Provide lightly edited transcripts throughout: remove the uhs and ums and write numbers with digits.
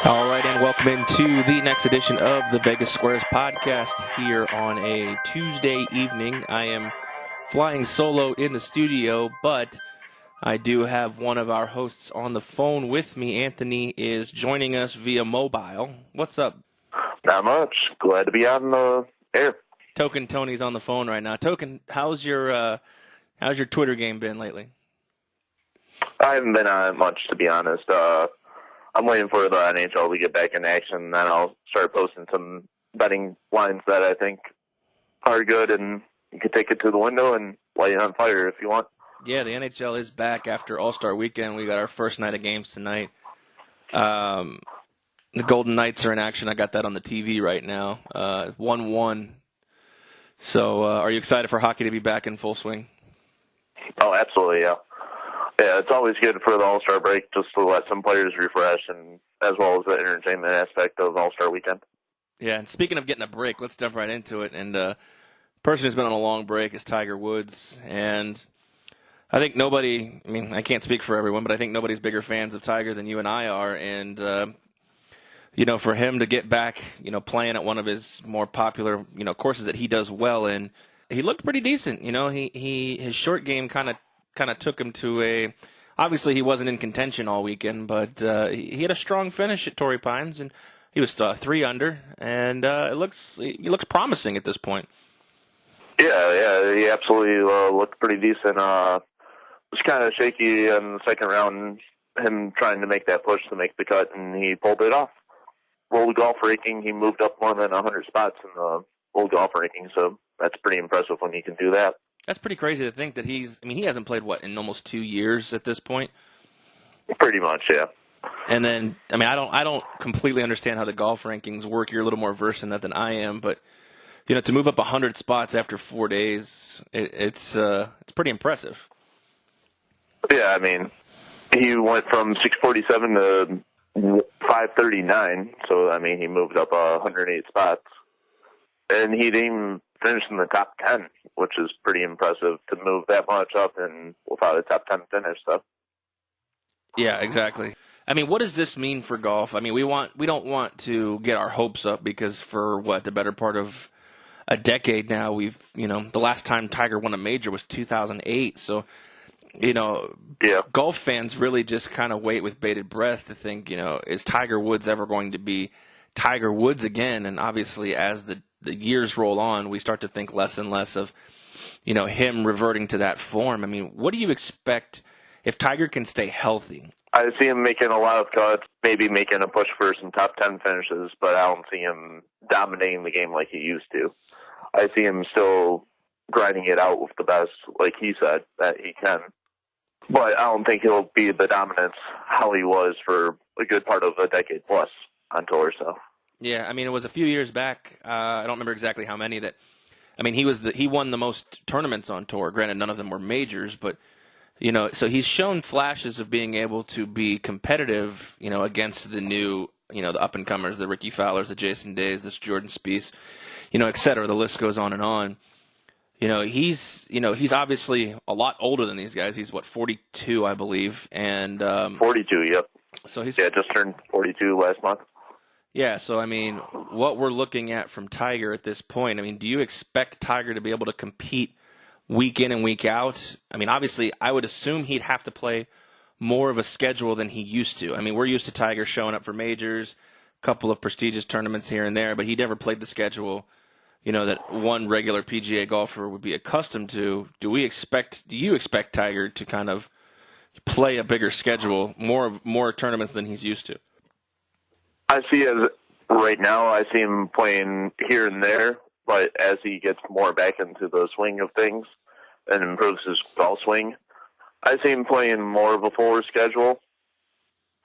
All right, and welcome into the next edition of the Vegas Squares podcast here on a Tuesday evening. I am flying solo in the studio, but I do have one of our hosts on the phone with me. Anthony is joining us via mobile. What's up? Not much. Glad to be on the air. Token Tony's on the phone right now. Token, how's your Twitter game been lately? I haven't been on it much, to be honest. I'm waiting for the NHL to get back in action, and then I'll start posting some betting lines that I think are good, and you can take it to the window and light it on fire if you want. Yeah, the NHL is back after All-Star Weekend. We got our first night of games tonight. The Golden Knights are in action. I got that on the TV right now. 1-1. So are you excited for hockey to be back in full swing? Oh, absolutely, yeah. Yeah, it's always good for the All-Star break just to let some players refresh, and as well as the entertainment aspect of All-Star Weekend. Yeah, and speaking of getting a break, let's jump right into it. And person who's been on a long break is Tiger Woods. And I think nobody, I mean, I can't speak for everyone, but I think nobody's bigger fans of Tiger than you and I are. And, for him to get back, playing at one of his more popular, courses that he does well in, he looked pretty decent. His short game kind of took him to obviously he wasn't in contention all weekend, but he had a strong finish at Torrey Pines, and he was 3 under, and he looks promising at this point. Yeah, he absolutely looked pretty decent. It was kind of shaky in the second round, him trying to make that push to make the cut, and he pulled it off. World Golf Ranking, he moved up more than 100 spots in the World Golf Ranking, so that's pretty impressive when you can do that. That's pretty crazy to think that he hasn't played, in almost 2 years at this point? Pretty much, yeah. And then, I don't completely understand how the golf rankings work. You're a little more versed in that than I am, but, to move up 100 spots after 4 days, it's pretty impressive. Yeah, he went from 647 to 539, so, he moved up 108 spots. And he didn't even finish in the top 10, which is pretty impressive to move that much up and without a top 10 finish. So. Yeah, exactly. What does this mean for golf? We don't want to get our hopes up because for the better part of a decade now, we've the last time Tiger won a major was 2008. So, golf fans really just kind of wait with bated breath to think, is Tiger Woods ever going to be Tiger Woods again? And obviously, as the years roll on, we start to think less and less of, him reverting to that form. What do you expect if Tiger can stay healthy? I see him making a lot of cuts, maybe making a push for some top 10 finishes, but I don't see him dominating the game like he used to. I see him still grinding it out with the best, like he said, that he can. But I don't think he'll be the dominance how he was for a good part of a decade plus on tour, so. Yeah, it was a few years back. I don't remember exactly how many that. He won the most tournaments on tour. Granted, none of them were majors, but so he's shown flashes of being able to be competitive, against the new, the up and comers, the Ricky Fowlers, the Jason Days, this Jordan Spieth, et cetera. The list goes on and on. He's obviously a lot older than these guys. He's 42, I believe, and 42, yep. So he's just turned 42 last month. Yeah, so what we're looking at from Tiger at this point, do you expect Tiger to be able to compete week in and week out? Obviously, I would assume he'd have to play more of a schedule than he used to. We're used to Tiger showing up for majors, a couple of prestigious tournaments here and there, but he never played the schedule, that one regular PGA golfer would be accustomed to. Do you expect Tiger to kind of play a bigger schedule, more tournaments than he's used to? I see right now, I see him playing here and there, but as he gets more back into the swing of things and improves his golf swing, I see him playing more of a fuller schedule,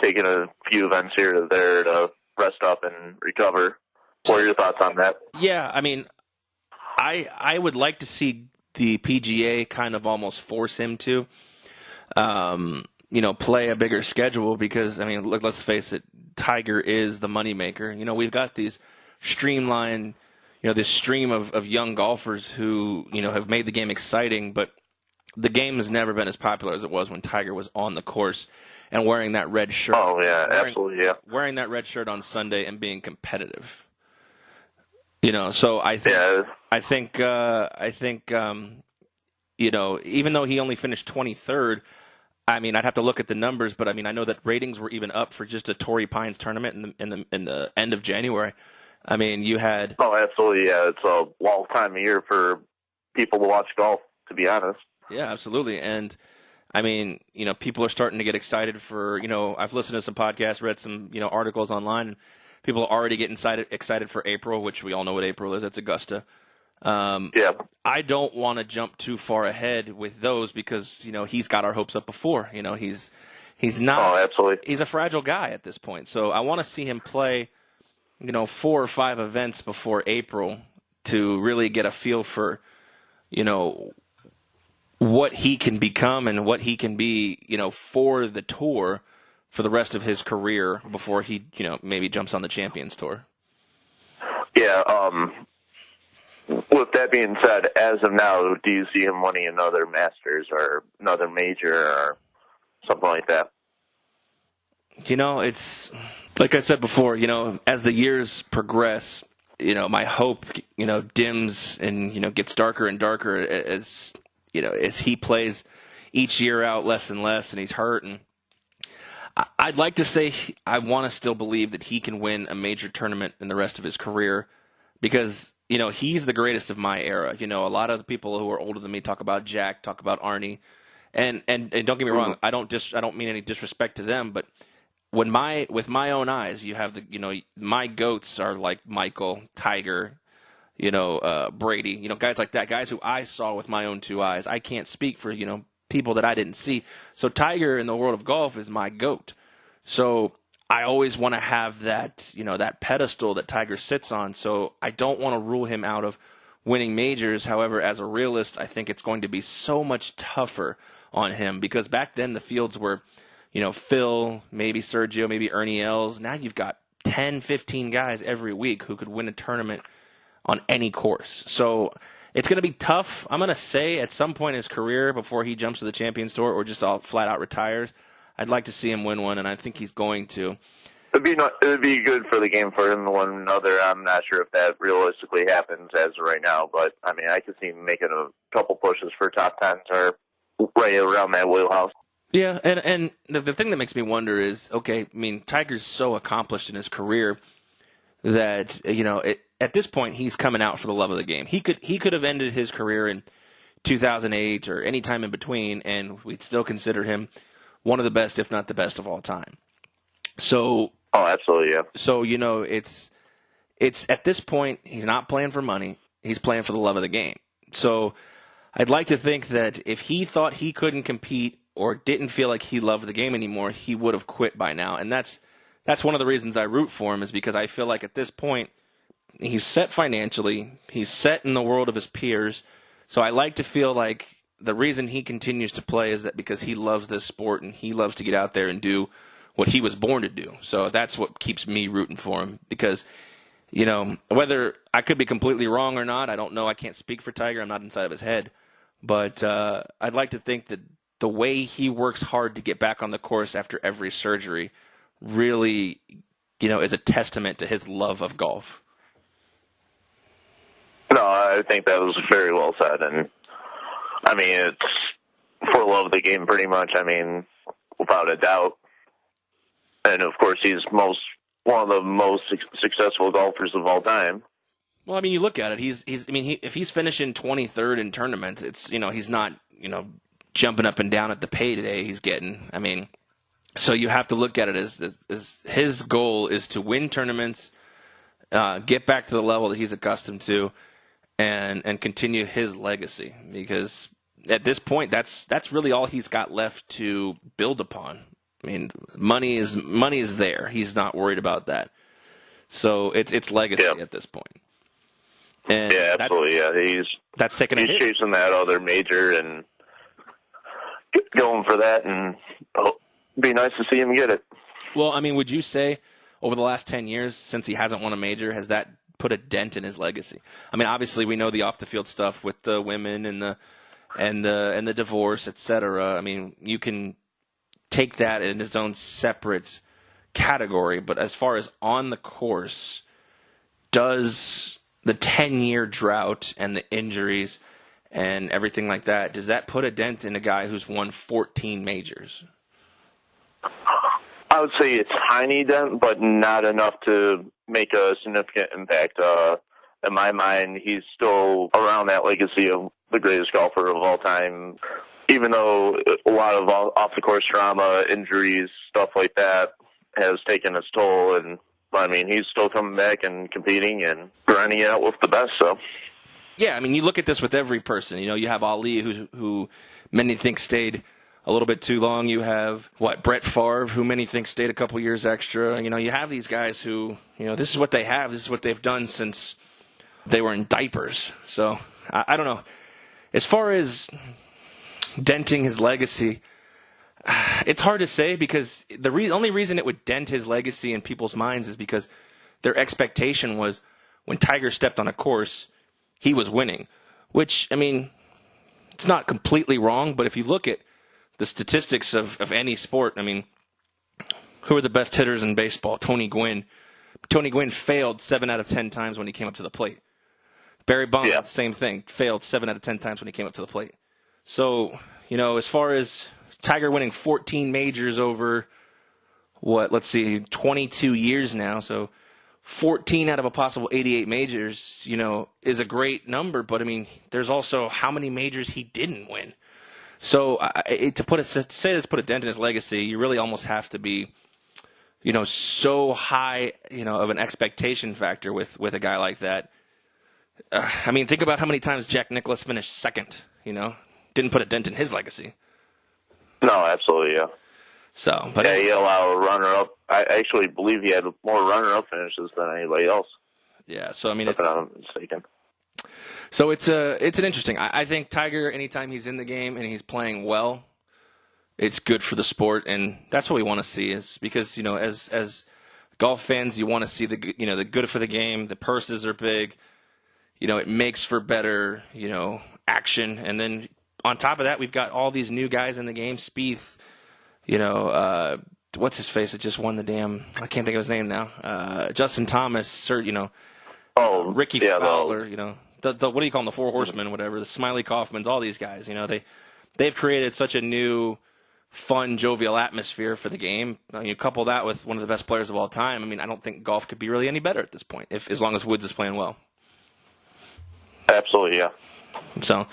taking a few events here to there to rest up and recover. What are your thoughts on that? Yeah, I would like to see the PGA kind of almost force him to. play a bigger schedule because, I mean, look, let's face it, Tiger is the moneymaker. We've got these streamlined, this stream of young golfers who, have made the game exciting, but the game has never been as popular as it was when Tiger was on the course and wearing that red shirt. Oh, yeah, absolutely, yeah. Wearing that red shirt on Sunday and being competitive. So I think, even though he only finished 23rd, I mean, I'd have to look at the numbers, but I mean, I know that ratings were even up for just a Torrey Pines tournament in the end of January. I mean, you had. Oh, absolutely, yeah. It's a long time of year for people to watch golf, to be honest. Yeah, absolutely, and I mean, people are starting to get excited for. I've listened to some podcasts, read some articles online, and people are already getting excited for April, which we all know what April is. It's Augusta. Yeah. I don't want to jump too far ahead with those because, he's got our hopes up before. He's not. Oh, absolutely. He's a fragile guy at this point. So I want to see him play, 4 or 5 events before April to really get a feel for, what he can become and what he can be, for the tour for the rest of his career before he, maybe jumps on the Champions Tour. Yeah. With that being said, as of now, do you see him winning another Masters or another major or something like that? It's like I said before, as the years progress, my hope, dims and, gets darker and darker as he plays each year out less and less and he's hurt. And I'd like to say I want to still believe that he can win a major tournament in the rest of his career because he's the greatest of my era. A lot of the people who are older than me talk about Jack, talk about Arnie, and don't get me wrong. I don't mean any disrespect to them, but with my own eyes, you have my goats are like Michael, Tiger, Brady, guys like that, guys who I saw with my own 2 eyes. I can't speak for people that I didn't see. So Tiger in the world of golf is my goat. So I always want to have that, that pedestal that Tiger sits on. So I don't want to rule him out of winning majors. However, as a realist, I think it's going to be so much tougher on him because back then the fields were, Phil, maybe Sergio, maybe Ernie Els. Now you've got 10, 15 guys every week who could win a tournament on any course. So it's going to be tough. I'm going to say at some point in his career before he jumps to the Champions Tour or just all flat out retires, I'd like to see him win one, and I think he's going to. It'd be good for the game for him to win another. I'm not sure if that realistically happens as of right now, but I mean, I could see him making a couple pushes for top 10s or right around that wheelhouse. Yeah, and the thing that makes me wonder is, okay, I mean, Tiger's so accomplished in his career that, at this point, he's coming out for the love of the game. He could have ended his career in 2008 or any time in between, and we'd still consider him one of the best, if not the best of all time. So, oh, absolutely, yeah. So, it's at this point, he's not playing for money. He's playing for the love of the game. So I'd like to think that if he thought he couldn't compete or didn't feel like he loved the game anymore, he would have quit by now. And that's one of the reasons I root for him is because I feel like at this point, he's set financially. He's set in the world of his peers. So I like to feel like the reason he continues to play is that because he loves this sport and he loves to get out there and do what he was born to do. So that's what keeps me rooting for him because, whether I could be completely wrong or not, I don't know. I can't speak for Tiger. I'm not inside of his head. But I'd like to think that the way he works hard to get back on the course after every surgery really, is a testament to his love of golf. No, I think that was very well said. And, I mean, it's for love of the game pretty much, I mean, without a doubt. And, of course, he's one of the most successful golfers of all time. Well, I mean, you look at it. If he's finishing 23rd in tournaments, it's he's not jumping up and down at the pay today he's getting. I mean, so you have to look at it as his goal is to win tournaments, get back to the level that he's accustomed to, and continue his legacy. Because at this point, that's really all he's got left to build upon. I mean, money is there. He's not worried about So it's legacy at this point. And yeah, absolutely. He's chasing that other major and going for that, and be nice to see him get it. Well, I mean, would you say over the last 10 years, since he hasn't won a major, has that put a dent in his legacy? I mean, obviously we know the off-the-field stuff with the women and the divorce, etc. I mean, you can take that in its own separate category, but as far as on the course, does the 10-year drought and the injuries and everything like that, does that put a dent in a guy who's won 14 majors? I would say it's tiny dent, but not enough to make a significant impact. In my mind, he's still around that legacy of the greatest golfer of all time. Even though a lot of off-the-course drama, injuries, stuff like that has taken its toll, and I mean, he's still coming back and competing and grinding it out with the best. So, yeah, I mean, you look at this with every person. You know, you have Ali, who many think stayed a little bit too long. You have, Brett Favre, who many think stayed a couple years extra. You know, you have these guys who, you know, this is what they have. This is what they've done since they were in diapers. So, I don't know. As far as denting his legacy, it's hard to say because the only reason it would dent his legacy in people's minds is because their expectation was when Tiger stepped on a course, he was winning. Which, I mean, it's not completely wrong, but if you look at the statistics of any sport, I mean, who are the best hitters in baseball? Tony Gwynn. Tony Gwynn failed 7 out of 10 times when he came up to the plate. Barry Bonds, Same thing, failed 7 out of 10 times when he came up to the plate. So, you know, as far as Tiger winning 14 majors over, 22 years now, so 14 out of a possible 88 majors, you know, is a great number, but I mean, there's also how many majors he didn't win. So to say it's put a dent in his legacy, you really almost have to be, you know, so high, you know, of an expectation factor with a guy like that. I mean, think about how many times Jack Nicklaus finished second, you know, didn't put a dent in his legacy. No, absolutely, yeah. So, but yeah, he allowed a runner-up. I actually believe he had more runner-up finishes than anybody else. Yeah, so I mean, if I'm not mistaken. So it's an interesting. I think Tiger, anytime he's in the game and he's playing well, it's good for the sport, and that's what we want to see. Is because, you know, as golf fans, you want to see the good for the game. The purses are big. You know, it makes for better, you know, action, and then on top of that, we've got all these new guys in the game. Spieth, you know, what's his face that just won the damn? I can't think of his name now. Justin Thomas, you know, Ricky Fowler, you know. The what do you call them? The Four Horsemen, whatever. The Smiley Kaufmans, all these guys. You know, they've created such a new, fun, jovial atmosphere for the game. You couple that with one of the best players of all time. I mean, I don't think golf could be really any better at this point, as long as Woods is playing well. Absolutely, yeah. So,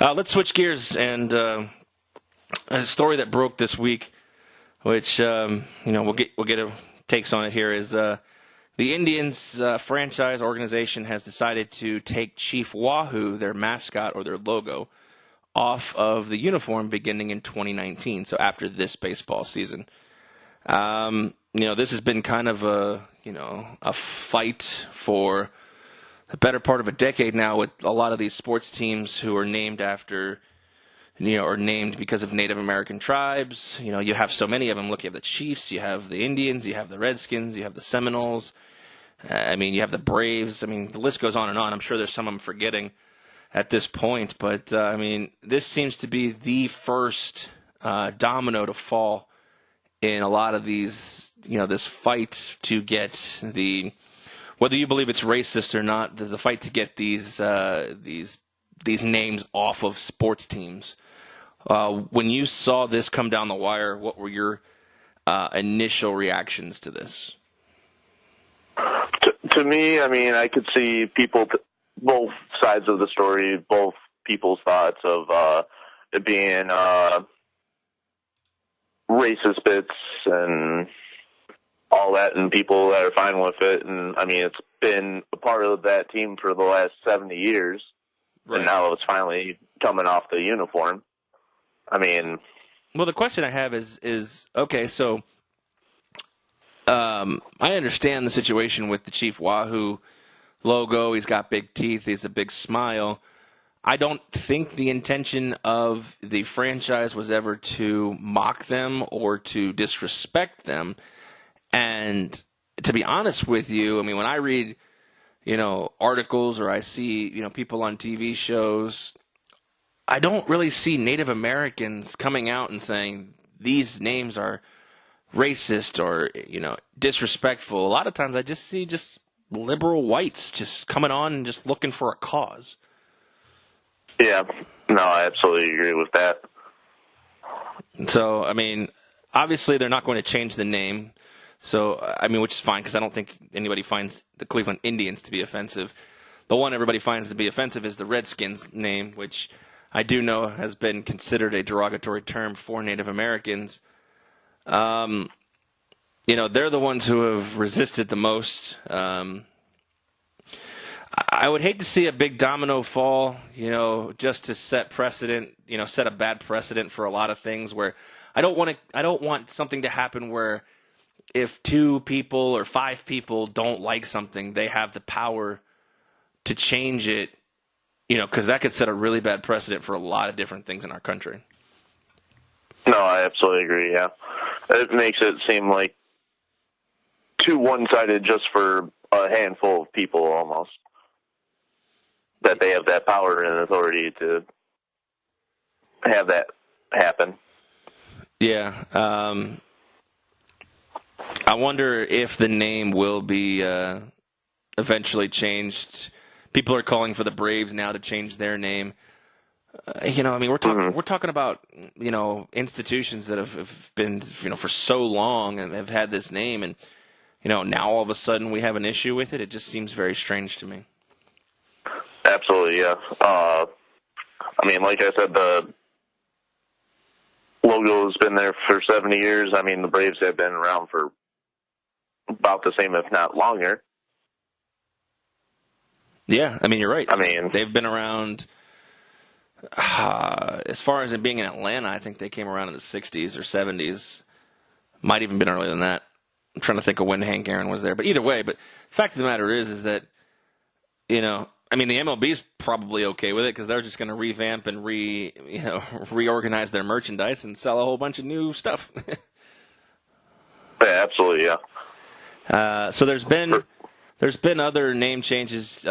let's switch gears and a story that broke this week, which you know we'll get a takes on it here is. The Indians franchise organization has decided to take Chief Wahoo, their mascot or their logo, off of the uniform beginning in 2019, so after this baseball season. You know, this has been kind of a fight for the better part of a decade now with a lot of these sports teams who are named after, you know, or named because of Native American tribes. You know, you have so many of them. Look, you have the Chiefs, you have the Indians, you have the Redskins, you have the Seminoles. I mean, you have the Braves. I mean, the list goes on and on. I'm sure there's some I'm forgetting at this point. But, I mean, this seems to be the first domino to fall in a lot of these, you know, this fight to get whether you believe it's racist or not, the fight to get these names off of sports teams. When you saw this come down the wire, what were your initial reactions to this? To me, I mean, I could see both sides of the story, both people's thoughts of it being racist bits and all that, and people that are fine with it. And, I mean, it's been a part of that team for the last 70 years, right. And now it's finally coming off the uniform. I mean... Well, the question I have is okay, so... I understand the situation with the Chief Wahoo logo. He's got big teeth. He's a big smile. I don't think the intention of the franchise was ever to mock them or to disrespect them. And to be honest with you, I mean, when I read, articles or I see, people on TV shows, I don't really see Native Americans coming out and saying these names are racist or, disrespectful. A lot of times I just see liberal whites just coming on and just looking for a cause. Yeah, no, I absolutely agree with that. So, I mean, obviously they're not going to change the name. So, I mean, which is fine because I don't think anybody finds the Cleveland Indians to be offensive. The one everybody finds to be offensive is the Redskins name, which I do know has been considered a derogatory term for Native Americans. They're the ones who have resisted the most. I would hate to see a big domino fall, just to set precedent, set a bad precedent for a lot of things where I don't want something to happen where if 2 people or 5 people don't like something, they have the power to change it, because that could set a really bad precedent for a lot of different things in our country. No, I absolutely agree, yeah. It makes it seem like too one-sided just for a handful of people almost. That they have that power and authority to have that happen. Yeah. I wonder if the name will be eventually changed. People are calling for the Braves now to change their name. We're talking about institutions that have been for so long and have had this name, and now all of a sudden we have an issue with it. It just seems very strange to me. Absolutely, yeah. Like I said, the logo has been there for 70 years. I mean, the Braves have been around for about the same, if not longer. Yeah, you're right. They've been around, as far as it being in Atlanta, I think they came around in the 60s or 70s. Might even been earlier than that. I'm trying to think of when Hank Aaron was there. But either way, the fact of the matter is that, the MLB's probably okay with it because they're just going to revamp and reorganize their merchandise and sell a whole bunch of new stuff. Yeah, absolutely, yeah. So there's been other name changes. In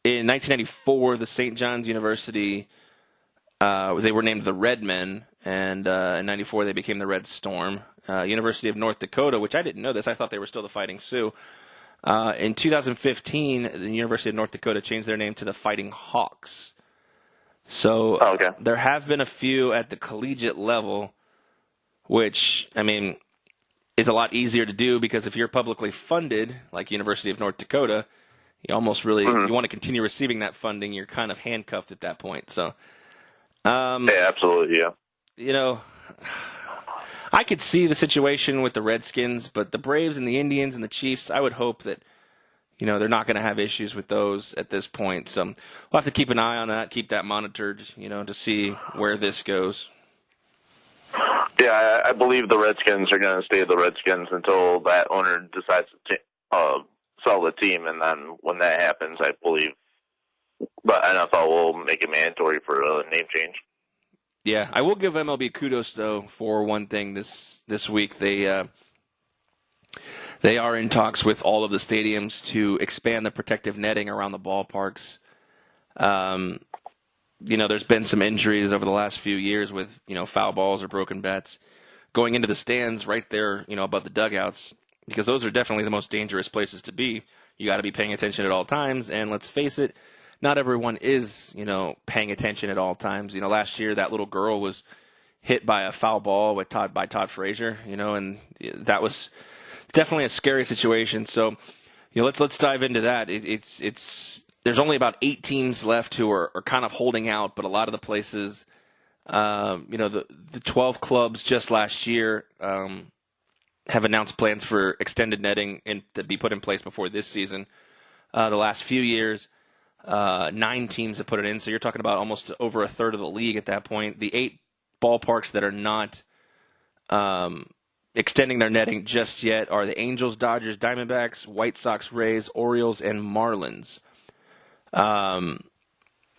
1994, the St. John's University, they were named the Redmen, and in 94 they became the Red Storm. University of North Dakota, which I didn't know this. I thought they were still the Fighting Sioux. In 2015, the University of North Dakota changed their name to the Fighting Hawks. So There have been a few at the collegiate level, which, is a lot easier to do because if you're publicly funded, like University of North Dakota, you almost really, if you want to continue receiving that funding, you're kind of handcuffed at that point. So, yeah, absolutely, yeah. I could see the situation with the Redskins, but the Braves and the Indians and the Chiefs, I would hope that, they're not going to have issues with those at this point. So we'll have to keep an eye on that, keep that monitored, to see where this goes. Yeah, I believe the Redskins are going to stay the Redskins until that owner decides to sell the team, and then when that happens, I believe the NFL will make it mandatory for a name change. Yeah, I will give MLB kudos though for one thing this week. They are in talks with all of the stadiums to expand the protective netting around the ballparks. There's been some injuries over the last few years with foul balls or broken bats going into the stands right there above the dugouts, because those are definitely the most dangerous places to be. You got to be paying attention at all times, and let's face it, not everyone is, paying attention at all times. Last year that little girl was hit by a foul ball by Todd Frazier, and that was definitely a scary situation. So, let's dive into that. It's there's only about 8 teams left who are kind of holding out, but a lot of the places, the 12 clubs just last year have announced plans for extended netting to be put in place before this season. The last few years, 9 teams have put it in, so you're talking about almost over a third of the league at that point. The 8 ballparks that are not extending their netting just yet are the Angels, Dodgers, Diamondbacks, White Sox, Rays, Orioles, and Marlins.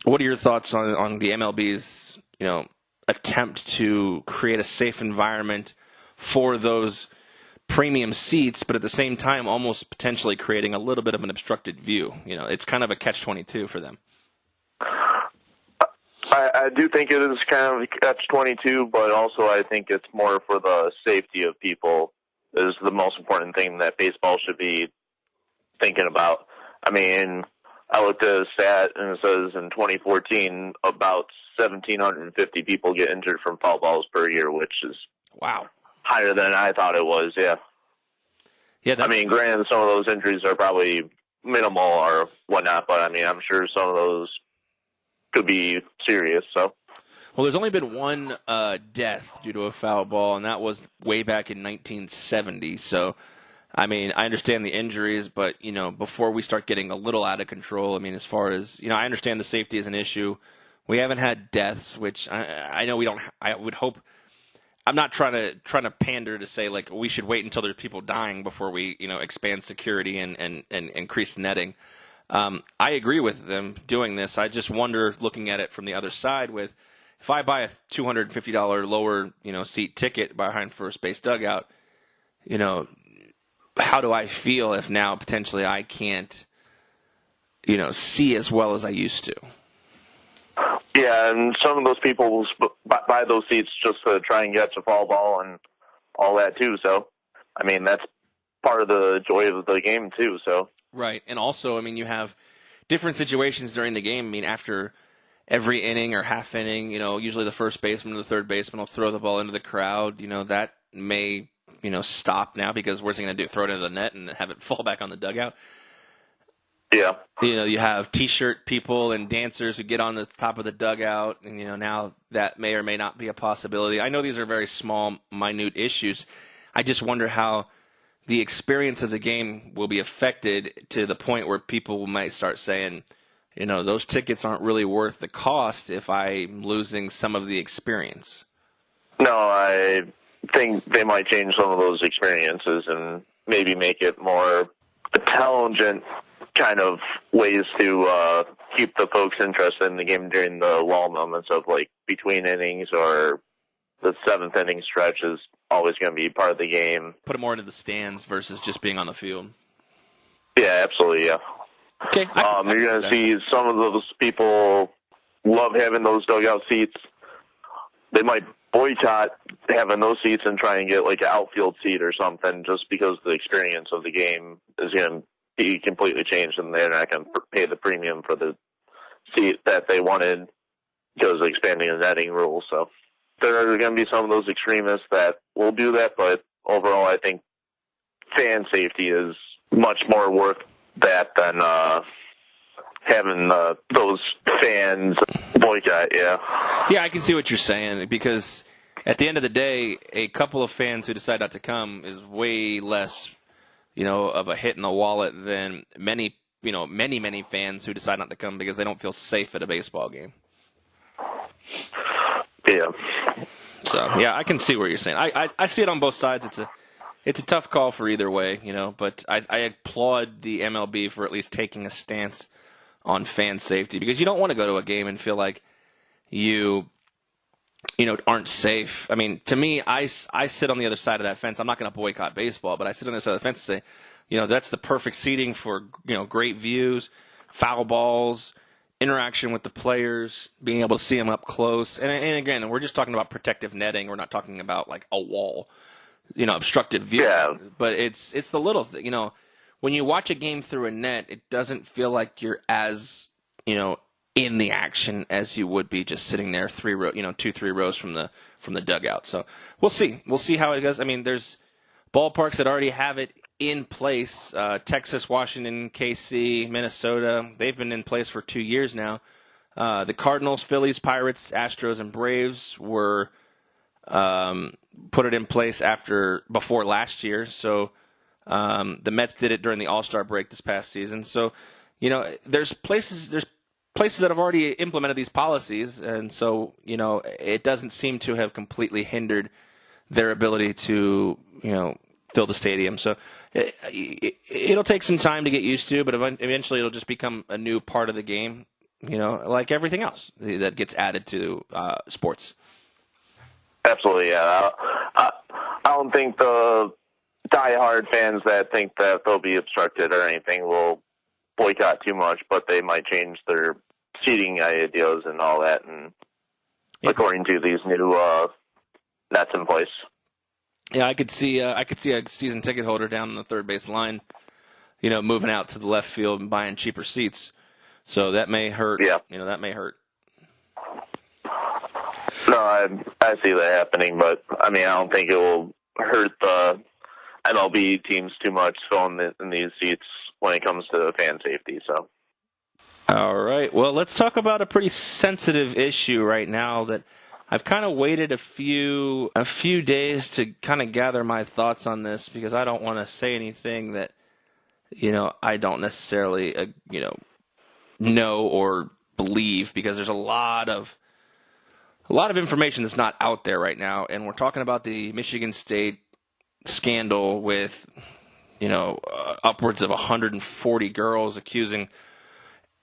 What are your thoughts on the MLB's, attempt to create a safe environment for those premium seats, but at the same time almost potentially creating a little bit of an obstructed view? It's kind of a catch-22 for them. I do think it is kind of a catch-22, but also I think it's more for the safety of people is the most important thing that baseball should be thinking about. I mean, I looked at a stat, and it says in 2014, about 1,750 people get injured from foul balls per year, which is higher than I thought it was, yeah. I mean, granted, some of those injuries are probably minimal or whatnot, but, I mean, I'm sure some of those could be serious, so. Well, there's only been one death due to a foul ball, and that was way back in 1970. So, I mean, I understand the injuries, but, before we start getting a little out of control, I mean, as far as, I understand the safety is an issue. We haven't had deaths, which I know we don't. I would hope. I'm not trying to pander to say, like, we should wait until there's people dying before we, expand security and increase netting. I agree with them doing this. I just wonder, looking at it from the other side, if I buy a $250 lower, seat ticket behind first base dugout, how do I feel if now potentially I can't, see as well as I used to? Yeah, and some of those people will buy those seats just to try and get to foul ball and all that too. So, I mean, that's part of the joy of the game too. So. Right, and also, I mean, you have different situations during the game. I mean, after every inning or half inning, usually the first baseman or the third baseman will throw the ball into the crowd. That may, stop now because what's he going to do? Throw it into the net and have it fall back on the dugout? Yeah. You have T-shirt people and dancers who get on the top of the dugout, and, now that may or may not be a possibility. I know these are very small, minute issues. I just wonder how the experience of the game will be affected to the point where people might start saying, those tickets aren't really worth the cost if I'm losing some of the experience. No, I think they might change some of those experiences and maybe make it more intelligent kind of ways to keep the folks interested in the game during the lull moments of, like, between innings, or the seventh inning stretch is always going to be part of the game. Put it more into the stands versus just being on the field. Yeah, absolutely, yeah. Okay. You're going to see some of those people love having those dugout seats. They might boycott having those seats and try and get, like, an outfield seat or something, just because the experience of the game is going to be completely changed, and they're not going to pay the premium for the seat that they wanted because of expanding the netting rules. So there are going to be some of those extremists that will do that, but overall I think fan safety is much more worth that than having those fans boycott, yeah. Yeah, I can see what you're saying, because at the end of the day, a couple of fans who decide not to come is way less, of a hit in the wallet than many fans who decide not to come because they don't feel safe at a baseball game. Yeah. So, yeah, I can see what you're saying. I see it on both sides. It's a tough call for either way, but I applaud the MLB for at least taking a stance on fan safety, because you don't want to go to a game and feel like you aren't safe. I mean, to me, I sit on the other side of that fence. I'm not going to boycott baseball, but I sit on the other side of the fence and say, that's the perfect seating for, great views, foul balls, interaction with the players, being able to see them up close. And again, we're just talking about protective netting. We're not talking about, like, a wall, obstructed view. Yeah. But it's the little thing. When you watch a game through a net, it doesn't feel like you're as, in the action as you would be just sitting there 2-3 rows from the dugout. So we'll see. We'll see how it goes. I mean, there's ballparks that already have it in place. Texas, Washington, KC, Minnesota, they've been in place for 2 years now. The Cardinals, Phillies, Pirates, Astros, and Braves were put it in place before last year. So the Mets did it during the All-Star break this past season. So, there's places that have already implemented these policies, and so, it doesn't seem to have completely hindered their ability to, fill the stadium. So it'll take some time to get used to, but eventually it'll just become a new part of the game. like everything else that gets added to sports. Absolutely, yeah. I don't think the diehard fans that think that they'll be obstructed or anything will boycott too much, but they might change their seating ideas and all that, and according to these new nets in place. Yeah, I could see a season ticket holder down on the third base line, moving out to the left field and buying cheaper seats. So that may hurt. Yeah. That may hurt. No, I see that happening, but I don't think it will hurt the MLB teams too much filling in these seats when it comes to fan safety. So. All right. Well, let's talk about a pretty sensitive issue right now that I've kind of waited a few days to kind of gather my thoughts on this, because I don't want to say anything that I don't necessarily know or believe, because there's a lot of information that's not out there right now, and we're talking about the Michigan State scandal with upwards of 140 girls accusing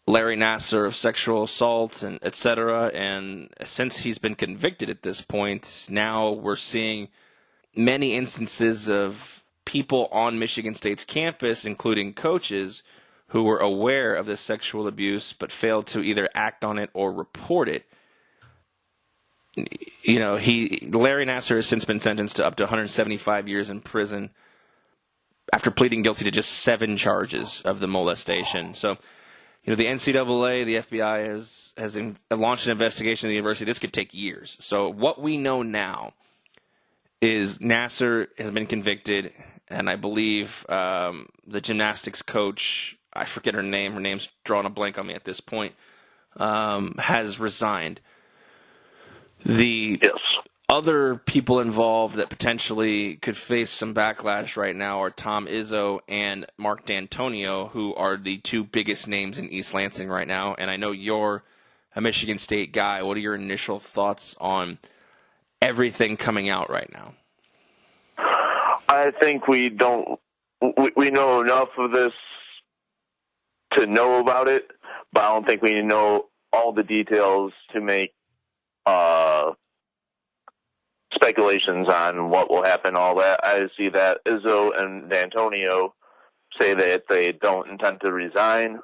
Larry Nassar of sexual assault and et cetera. And since he's been convicted at this point, now we're seeing many instances of people on Michigan State's campus, including coaches, who were aware of this sexual abuse but failed to either act on it or report it. Larry Nassar has since been sentenced to up to 175 years in prison after pleading guilty to just 7 charges of the molestation. So, the NCAA, the FBI has launched an investigation of the university. This could take years. So what we know now is Nassar has been convicted, and I believe the gymnastics coach, I forget her name. Her name's drawing a blank on me at this point, has resigned. The other people involved that potentially could face some backlash right now are Tom Izzo and Mark D'Antonio, who are the 2 biggest names in East Lansing right now. And I know you're a Michigan State guy. What are your initial thoughts on everything coming out right now? I think we know enough of this to know about it, but I don't think we know all the details to make speculations on what will happen, all that. I see that Izzo and D'Antonio say that they don't intend to resign.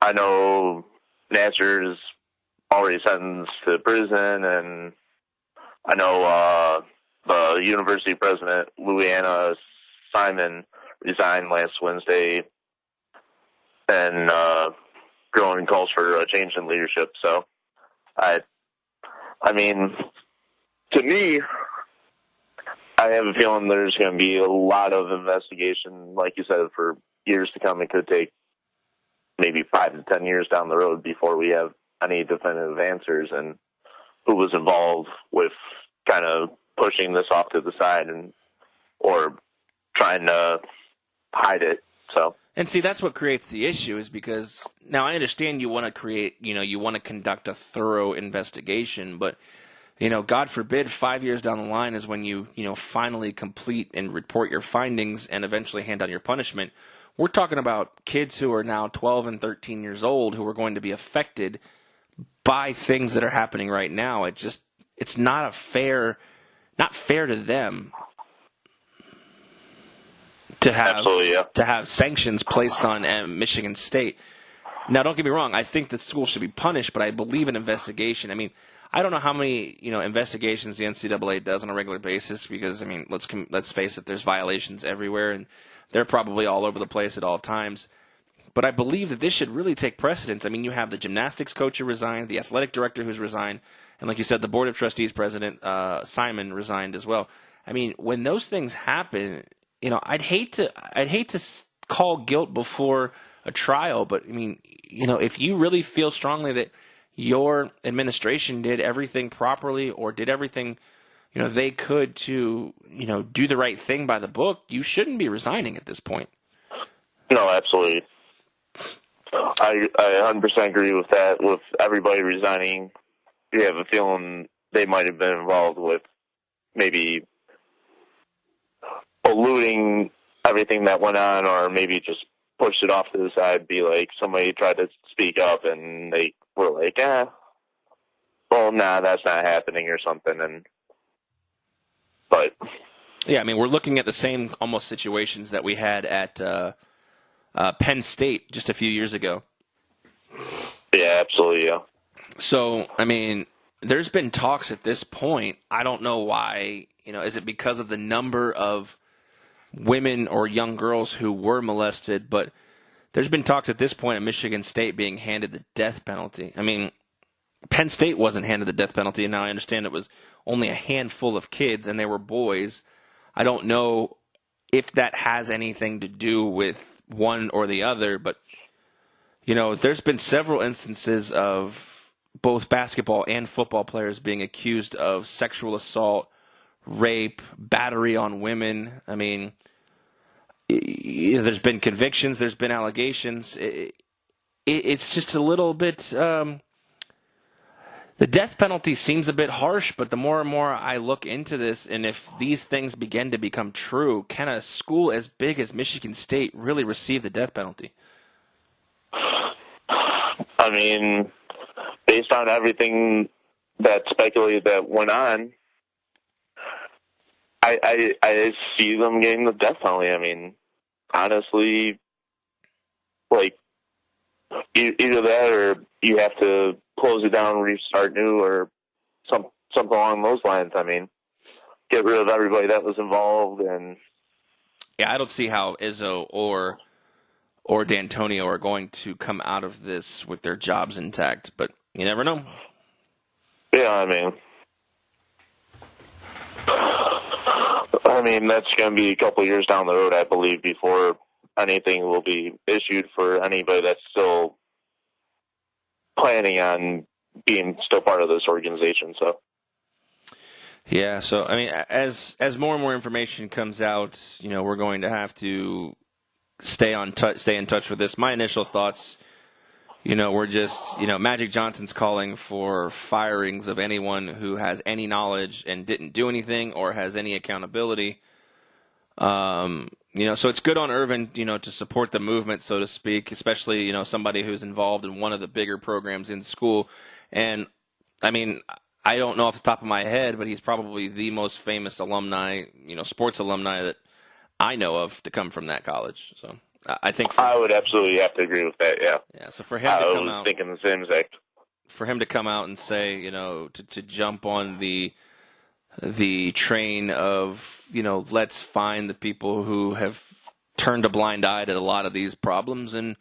I know Nassar's already sentenced to prison, and I know the university president, Louisiana Simon, resigned last Wednesday, and growing calls for a change in leadership. So, to me, I have a feeling there's going to be a lot of investigation, like you said, for years to come. It could take maybe 5 to 10 years down the road before we have any definitive answers, and who was involved with kind of pushing this off to the side or trying to hide it. So. And see, that's what creates the issue, is because now I understand you want to conduct a thorough investigation, but God forbid 5 years down the line is when you finally complete and report your findings and eventually hand out your punishment. We're talking about kids who are now 12 and 13 years old who are going to be affected by things that are happening right now. It's not fair to them to have sanctions placed on Michigan State. Now, don't get me wrong. I think the school should be punished, but I believe in investigation. I don't know how many investigations the NCAA does on a regular basis, because let's face it, there's violations everywhere, and they're probably all over the place at all times. But I believe that this should really take precedence. You have the gymnastics coach who resigned, the athletic director who's resigned, and like you said, the board of trustees president Simon resigned as well. When those things happen, I'd hate to call guilt before a trial, but if you really feel strongly that your administration did everything properly or did everything they could to do the right thing by the book, you shouldn't be resigning at this point. No, absolutely. I 100% agree with that. With everybody resigning, you have a feeling they might have been involved with maybe eluding everything that went on, or maybe just pushed it off to the side, be like, somebody tried to speak up, and they were like, well, nah, that's not happening or something. But yeah, I mean, we're looking at the same almost situations that we had at Penn State just a few years ago. Yeah, absolutely, yeah. So, I mean, there's been talks at this point. I don't know why. Is it because of the number of women or young girls who were molested? But there's been talks at this point of Michigan State being handed the death penalty. I mean, Penn State wasn't handed the death penalty, and now I understand it was only a handful of kids, and they were boys. I don't know if that has anything to do with one or the other, but, there's been several instances of both basketball and football players being accused of sexual assault, rape, battery on women. I mean, there's been convictions, there's been allegations. It's just a little bit. The death penalty seems a bit harsh, but the more and more I look into this, and if these things begin to become true, can a school as big as Michigan State really receive the death penalty? I mean, based on everything that speculated that went on, I see them getting the death penalty. I mean, honestly, like, either that or you have to close it down, restart new, or something along those lines. I mean, get rid of everybody that was involved. And yeah, I don't see how Izzo or D'Antonio are going to come out of this with their jobs intact, but you never know. Yeah, I mean, that's going to be a couple of years down the road, I believe, before anything will be issued for anybody that's still planning on being still part of this organization. So, yeah. So, I mean, as more and more information comes out, we're going to have to stay in touch with this. My initial thoughts, we're just, Magic Johnson's calling for firings of anyone who has any knowledge and didn't do anything or has any accountability. So it's good on Irvin, to support the movement, so to speak, especially, somebody who's involved in one of the bigger programs in school. And, I mean, I don't know off the top of my head, but he's probably the most famous alumni, sports alumni that I know of to come from that college. So I think I would absolutely have to agree with that. Yeah. Yeah. So for him to come out, thinking the same exact. For him to come out and say, to jump on the train of, let's find the people who have turned a blind eye to a lot of these problems, and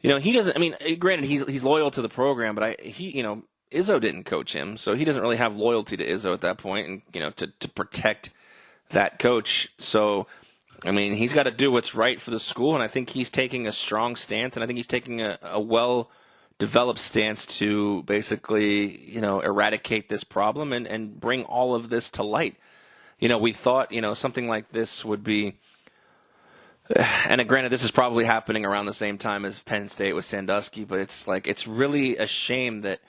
he doesn't. I mean, granted, he's loyal to the program, but Izzo didn't coach him, so he doesn't really have loyalty to Izzo at that point, and to protect that coach. So, I mean, he's got to do what's right for the school, and I think he's taking a strong stance, and I think he's taking a well-developed stance to basically, eradicate this problem and bring all of this to light. We thought, something like this would be, and granted, this is probably happening around the same time as Penn State with Sandusky, but it's really a shame that,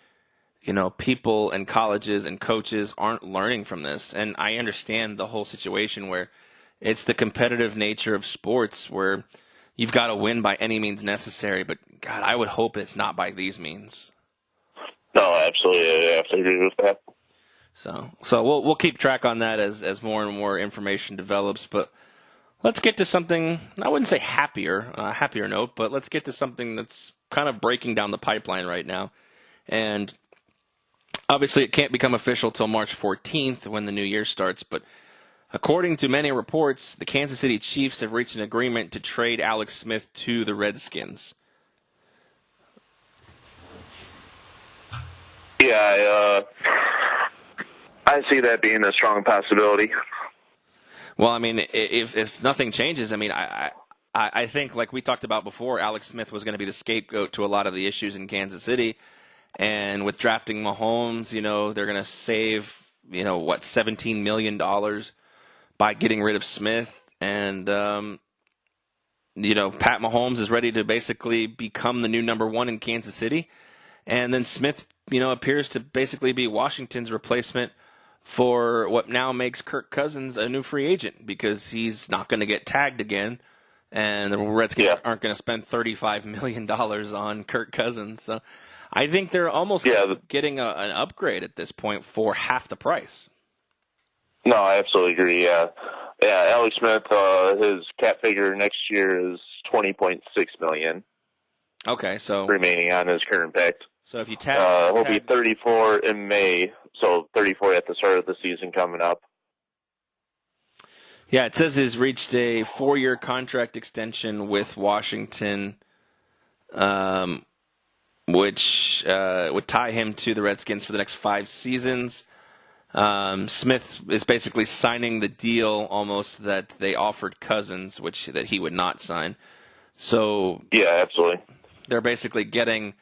people and colleges and coaches aren't learning from this. And I understand the whole situation where it's the competitive nature of sports where you've got to win by any means necessary. But, God, I would hope it's not by these means. No, absolutely. I have to agree with that. So we'll keep track on that as more and more information develops. But let's get to something, I wouldn't say happier note, but let's get to something that's kind of breaking down the pipeline right now. And obviously, it can't become official till March 14th when the new year starts, but according to many reports, the Kansas City Chiefs have reached an agreement to trade Alex Smith to the Redskins. Yeah, I see that being a strong possibility. Well, I mean, if nothing changes, I mean, I think, like we talked about before, Alex Smith was going to be the scapegoat to a lot of the issues in Kansas City. And with drafting Mahomes, they're going to save, $17 million by getting rid of Smith. And, Pat Mahomes is ready to basically become the new number one in Kansas City. And then Smith, appears to basically be Washington's replacement for what now makes Kirk Cousins a new free agent because he's not going to get tagged again. and the Redskins aren't going to spend $35 million on Kirk Cousins. So I think they're almost getting an upgrade at this point for half the price. No, I absolutely agree. Yeah, Alex Smith, his cap figure next year is $20.6 million. Okay, so remaining on his current pact. So if you tag, he'll be 34 in May, so 34 at the start of the season coming up. Yeah, it says he's reached a 4-year contract extension with Washington, which would tie him to the Redskins for the next 5 seasons. Smith is basically signing the deal almost that they offered Cousins, that he would not sign. So yeah, absolutely. They're basically getting,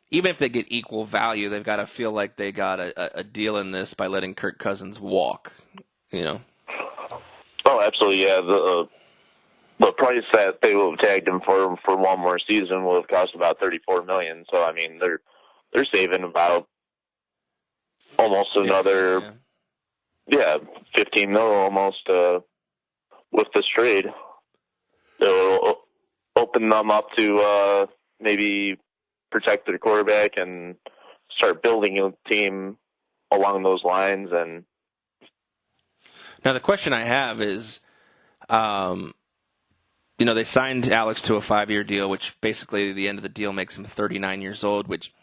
even if they get equal value, they've got to feel like they got a deal in this by letting Kirk Cousins walk. Oh, absolutely. Yeah, the price that they will have tagged him for one more season will have cost about $34 million. So I mean, they're saving about almost another, 15 mil almost with this trade. It'll open them up to maybe protect their quarterback and start building a team along those lines. And now the question I have is, they signed Alex to a 5-year deal, which basically the end of the deal makes him 39 years old, which,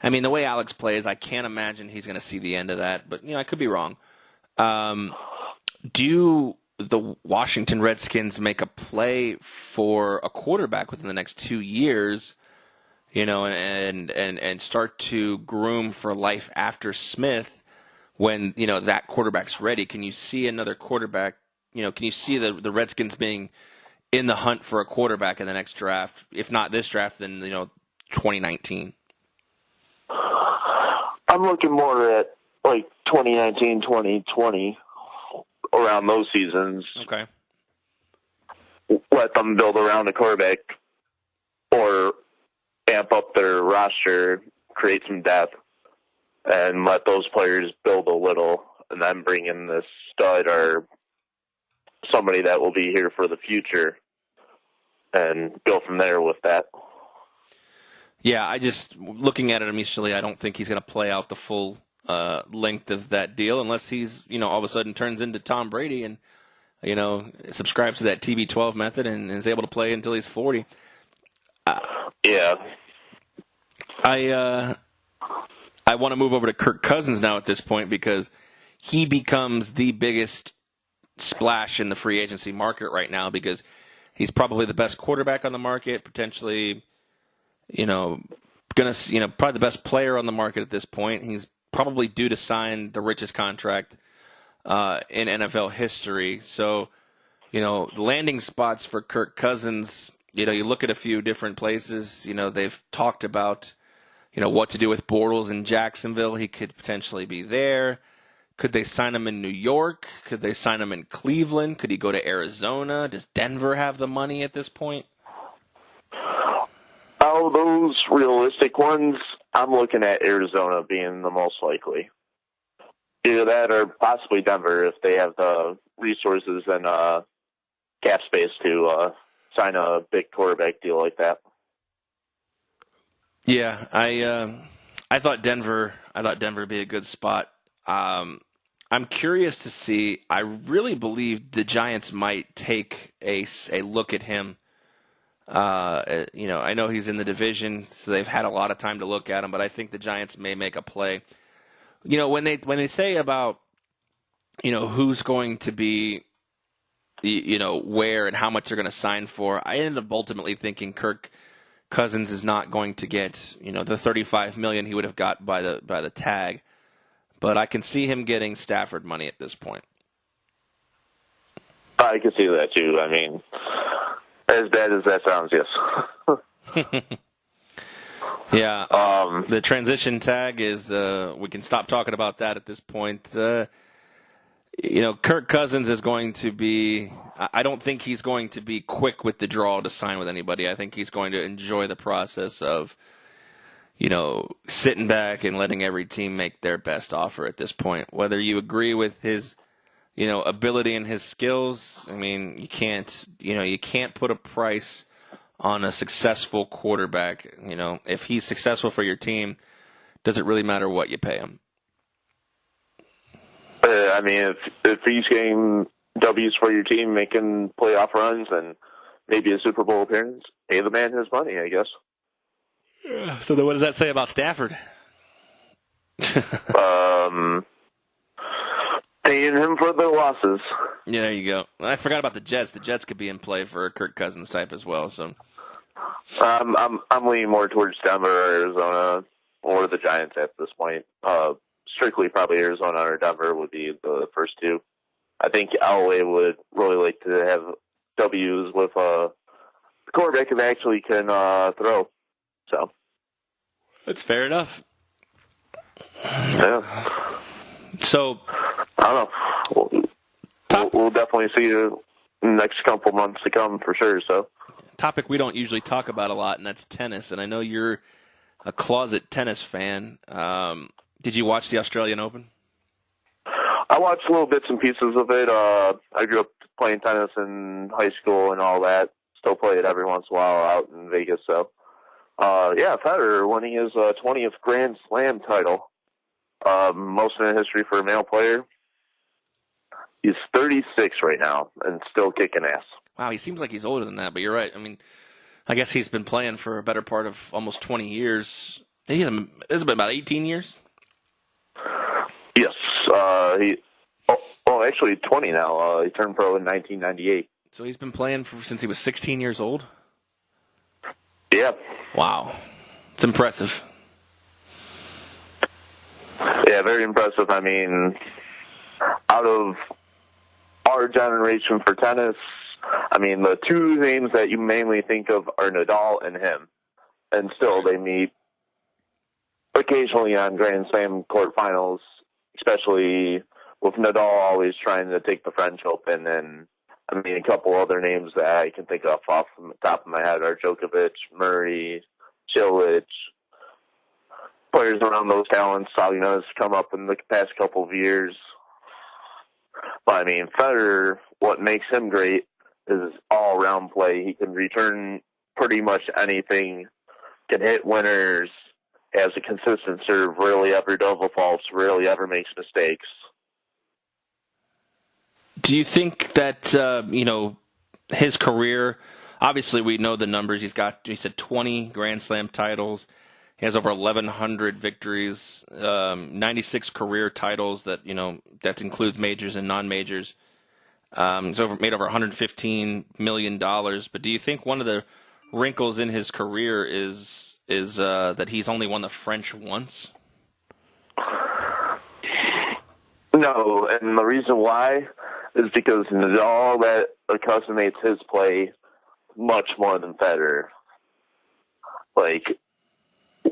I mean, the way Alex plays, I can't imagine he's going to see the end of that, but, I could be wrong. Do the Washington Redskins make a play for a quarterback within the next 2 years, and start to groom for life after Smith when, that quarterback's ready? Can you see another quarterback, can you see the Redskins being in the hunt for a quarterback in the next draft? If not this draft, then, 2019. I'm looking more at like 2019, 2020, around those seasons. Okay. Let them build around a quarterback or amp up their roster, create some depth, and let those players build a little, and then bring in this stud or somebody that will be here for the future and go from there with that. Yeah, looking at it initially, I don't think he's going to play out the full length of that deal unless he's, all of a sudden turns into Tom Brady and, subscribes to that TB12 method and is able to play until he's 40. Yeah. I want to move over to Kirk Cousins now at this point because he becomes the biggest splash in the free agency market right now because he's probably the best quarterback on the market, potentially, probably the best player on the market at this point. He's probably due to sign the richest contract in NFL history. So, the landing spots for Kirk Cousins, you look at a few different places. They've talked about, what to do with Bortles in Jacksonville. He could potentially be there. Could they sign him in New York? Could they sign him in Cleveland? Could he go to Arizona? Does Denver have the money at this point? Out of those realistic ones, I'm looking at Arizona being the most likely. Either that or possibly Denver if they have the resources and cap space to sign a big quarterback deal like that. Yeah, I thought Denver would be a good spot. I'm curious to see. I really believe the Giants might take a look at him. I know he's in the division, so they've had a lot of time to look at him, but I think the Giants may make a play. When they say about, who's going to be, where and how much they're going to sign for, I ended up ultimately thinking Kirk Cousins is not going to get, the $35 million he would have got by the tag. But I can see him getting Stafford money at this point. I can see that too. I mean, as bad as that sounds, yes. Yeah. The transition tag is, we can stop talking about that at this point. Kirk Cousins is going to be, I don't think he's going to be quick with the draw to sign with anybody. I think he's going to enjoy the process of, sitting back and letting every team make their best offer at this point. Whether you agree with his ability and his skills, I mean, you can't put a price on a successful quarterback. If he's successful for your team, does it really matter what you pay him? I mean, if he's getting W's for your team, making playoff runs, and maybe a Super Bowl appearance, pay the man his money, I guess. So then what does that say about Stafford? Paying him for their losses. Yeah, there you go. I forgot about the Jets. The Jets could be in play for a Kirk Cousins type as well. So I'm leaning more towards Denver or Arizona or the Giants at this point. Strictly probably Arizona or Denver would be the first two. I think Elway would really like to have W's with a quarterback that actually can throw. So that's fair enough. Yeah. So I don't know. We'll definitely see you in the next couple months to come for sure. So topic we don't usually talk about a lot, and that's tennis. And I know you're a closet tennis fan. Did you watch the Australian Open? I watched little bits and pieces of it. I grew up playing tennis in high school and all that. Still play it every once in a while out in Vegas. So, yeah, Federer winning his 20th Grand Slam title. Most in history for a male player. He's 36 right now and still kicking ass. Wow, he seems like he's older than that, but you're right. I mean, I guess he's been playing for a better part of almost 20 years. It's been about 18 years? Yes. Actually 20 now. He turned pro in 1998. So he's been playing since he was 16 years old? Yeah. Wow. It's impressive. Yeah, very impressive. I mean, out of our generation for tennis, I mean, the two names that you mainly think of are Nadal and him. And still, they meet occasionally on Grand Slam quarterfinals, especially with Nadal always trying to take the French Open. And, I mean, a couple other names that I can think of off the top of my head are Djokovic, Murray, Cilic. Players around those talents, has come up in the past couple of years. But, I mean, Federer, what makes him great is his all-around play. He can return pretty much anything, can hit winners, has a consistent serve, rarely ever double faults, rarely ever makes mistakes. Do you think that, his career, obviously we know the numbers. He said 20 Grand Slam titles. He has over 1,100 victories, 96 career titles that includes majors and non-majors. He's made over $115 million. But do you think one of the wrinkles in his career is that he's only won the French once? No, and the reason why is because Nadal that accustomates his play much more than Federer. Like,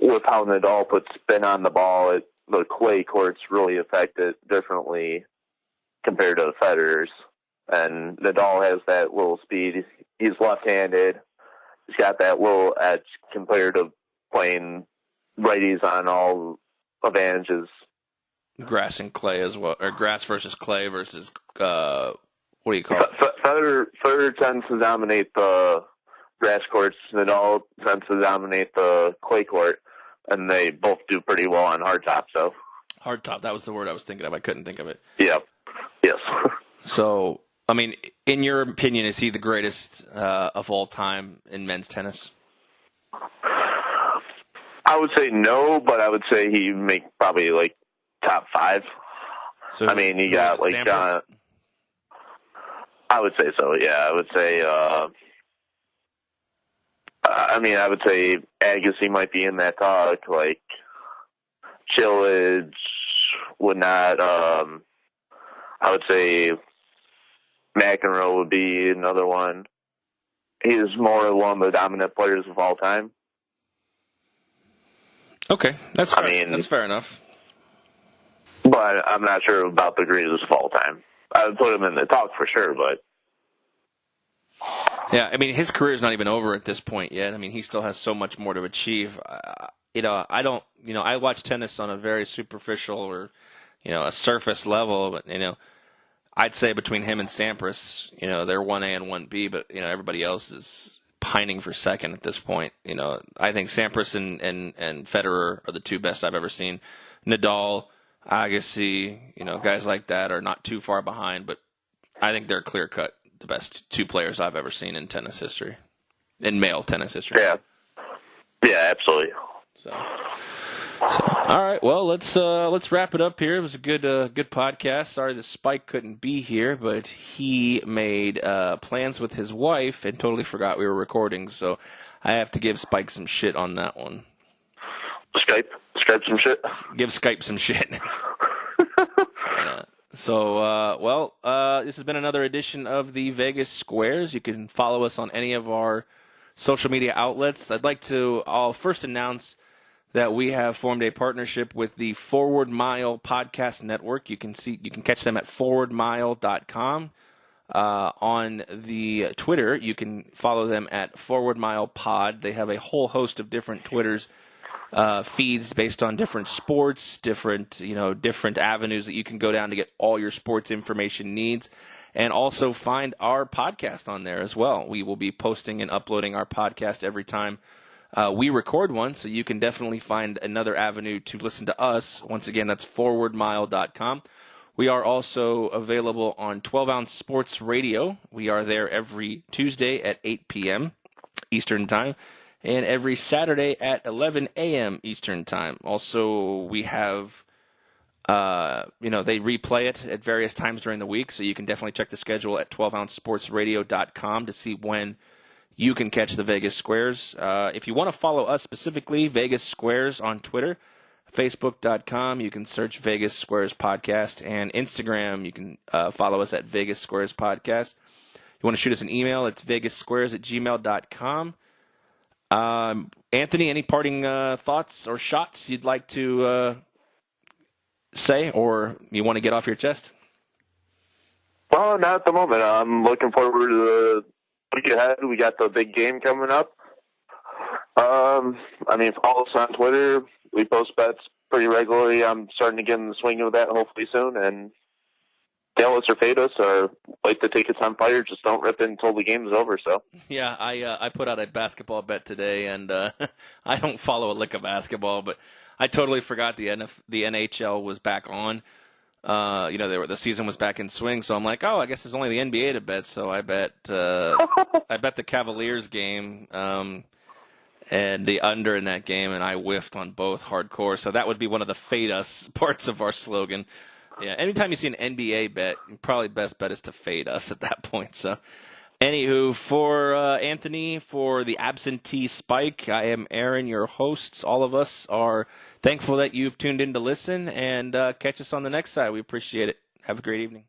with how Nadal puts spin on the ball, the clay courts really affect it differently compared to Federer's. And Nadal has that little speed. He's left-handed. He's got that little edge compared to playing righties on all advantages. Grass and clay as well, or grass versus clay versus what do you call it? Federer tends to dominate the grass courts. Nadal tends to dominate the clay court, and they both do pretty well on hard top. So hard top, that was the word I was thinking of. I couldn't think of it. Yeah. Yes. So, I mean, in your opinion, is he the greatest of all time in men's tennis? I would say no, but I would say he make probably like top 5. So I mean, you got like John. I would say so. Yeah, I would say. I would say Agassi might be in that talk. Like Cilic would not. I would say McEnroe would be another one. He is more one of the dominant players of all time. Okay, that's fair enough. But I'm not sure about the greatest of all time. I would put him in the talk for sure, but. Yeah, I mean, his career is not even over at this point yet. I mean, he still has so much more to achieve. I watch tennis on a very superficial or, a surface level, but, I'd say between him and Sampras, they're 1A and 1B, but everybody else is pining for second at this point. I think Sampras and Federer are the two best I've ever seen. Nadal, Agassi, guys like that are not too far behind, but I think they're clear cut the best two players I've ever seen in tennis history, in male tennis history. Yeah, absolutely. So all right, well, let's wrap it up here. It was a good podcast. Sorry that Spike couldn't be here, but he made plans with his wife and totally forgot we were recording. So I have to give Spike some shit on that one. Skype some shit. Give Skype some shit. This has been another edition of the Vegas Squares. You can follow us on any of our social media outlets. I'll first announce that we have formed a partnership with the Forward Mile Podcast Network. You can catch them at forwardmile.com. On the Twitter, you can follow them at Forward Mile Pod. They have a whole host of different Twitters feeds based on different sports, different avenues that you can go down to get all your sports information needs, and also find our podcast on there as well. We will be posting and uploading our podcast every time we record one, so you can definitely find another avenue to listen to us. Once again, that's forwardmile.com. We are also available on 12 Ounce Sports Radio. We are there every Tuesday at 8 p.m. Eastern Time, and every Saturday at 11 a.m. Eastern Time. Also, we have, they replay it at various times during the week, so you can definitely check the schedule at 12ouncesportsradio.com to see when you can catch the Vegas Squares. If you want to follow us specifically, Vegas Squares on Twitter, Facebook.com, you can search Vegas Squares Podcast, and Instagram, you can follow us at Vegas Squares Podcast. You want to shoot us an email, it's vegassquares@gmail.com. Anthony, any parting thoughts or shots you'd like to say, or you want to get off your chest? Well, not at the moment. I'm looking forward to the week ahead. We got the big game coming up. Follow us on Twitter. We post bets pretty regularly. I'm starting to get in the swing of that hopefully soon. And tail us or fade us or light the tickets on fire. Just don't rip it until the game's over. So yeah, I put out a basketball bet today, and I don't follow a lick of basketball, but I totally forgot the NHL was back on. The season was back in swing, so I'm like, I guess there's only the NBA to bet. So I bet the Cavaliers game and the under in that game, and I whiffed on both hardcore. So that would be one of the fade us parts of our slogan. Yeah, anytime you see an NBA bet, probably best bet is to fade us at that point. So, anywho, for Anthony, for the absentee Spike, I am Aaron, your hosts. All of us are thankful that you've tuned in to listen, and catch us on the next side. We appreciate it. Have a great evening.